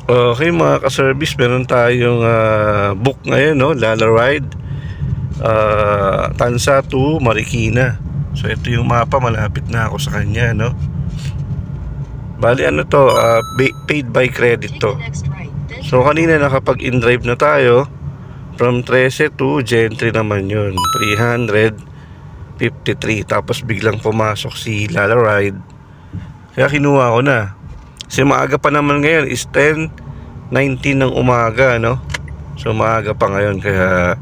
Okay mga ka-service, meron tayong book ngayon, no? Lala Ride Tansa to Marikina. So ito yung mapa, malapit na ako sa kanya, no? Bali ano to, paid by credit to. So kanina nakapag-in-drive na tayo from 13 to Gentry naman yun, 353. Tapos biglang pumasok si Lala Ride, kaya kinuha ko na. Kasi maaga pa naman ngayon, is 10:19 ng umaga, no? So maaga pa ngayon, kaya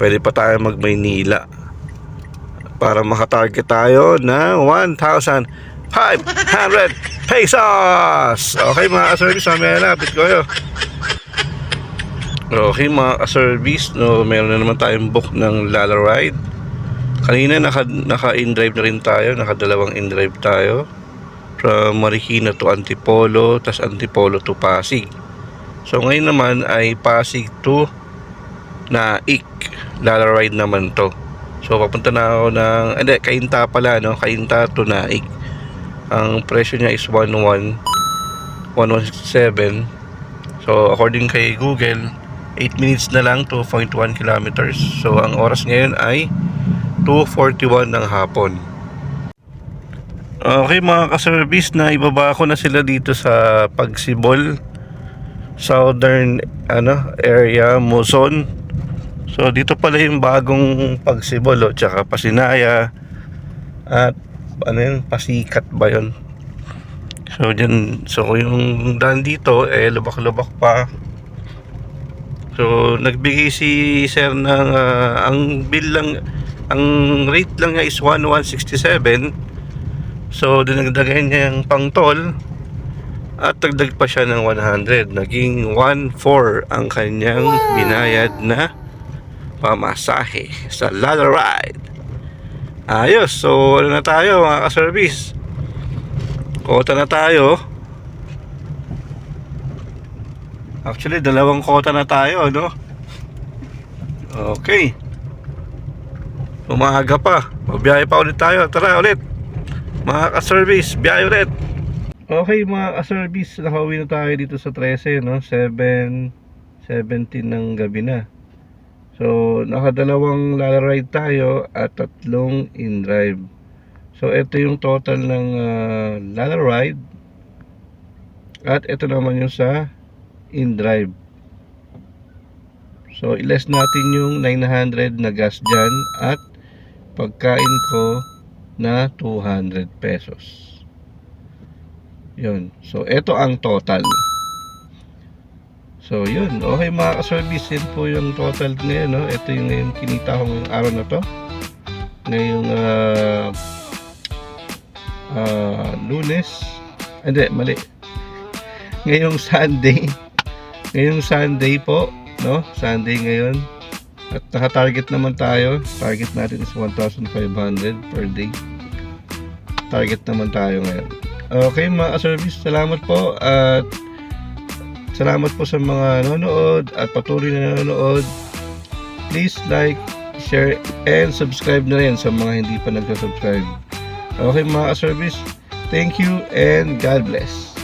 pwede pa tayo mag-Maynila para makatarget tayo ng 1,500 pesos. Okay mga ka-service, mamaya na, lapit ko yun. Okay mga ka-service, no, meron na naman tayong book ng Lala Ride. Kanina naka-in-drive na rin tayo, nakadalawang in-drive tayo from Marikina to Antipolo, tas Antipolo to Pasig. So ngayon naman ay Pasig to Naik, Lala Ride naman to. So papunta na ako ng, Cainta pala, no? Cainta to Naik. Ang presyo niya is 117. So according kay Google, 8 minutes na lang, 2.1 kilometers. So ang oras ngayon ay 2:41 ng hapon. Okay mga ka-service, na ibaba ko na sila dito sa Pagsibol Southern area, Muson. So dito pala yung bagong Pagsibol, tsaka Pasinaya at Pasikat ba yun. So dyan, so yung daan dito lubak-lubak pa. So nagbigay si sir ng ang bill lang, ang rate lang niya is 1,167. So dinagdagan niya yung pang-toll at dagdag pa siya ng 100. Naging 1,400 ang kanyang binayad na pamasahe sa Lala Ride. Ayos, so ano na tayo mga ka-service, kota na tayo. Actually dalawang kota na tayo, no? Okay, umaga pa, mabiyahe pa ulit tayo. Tara ulit mga ka-service, biyahe ulit. Okay mga ka-service, nakauwi na tayo dito sa 13, no? 7:17 ng gabi na. So nakadalawang Lala Ride tayo at 3 in-drive. So ito yung total ng Lala Ride, at ito naman yung sa in-drive. So i-less natin yung 900 na gas dyan at pagkain ko na 200 pesos. Yun. So ito ang total. So yun. Okay mga ka-service, yun po yung total ngayon, no? Ito yung ngayon kinita ko ngayong araw na to, ngayong Lunes. Hindi, mali, ngayong Sunday. Ngayong Sunday po, no? Sunday ngayon. At naka-target naman tayo. Target natin is 1,500 per day. Target naman tayo ngayon. Okay mga ka-service, salamat po. At salamat po sa mga nanonood at patuloy na nanonood. Please like, share, and subscribe na rin sa mga hindi pa nagsa-subscribe. Okay mga ka-service, thank you and God bless.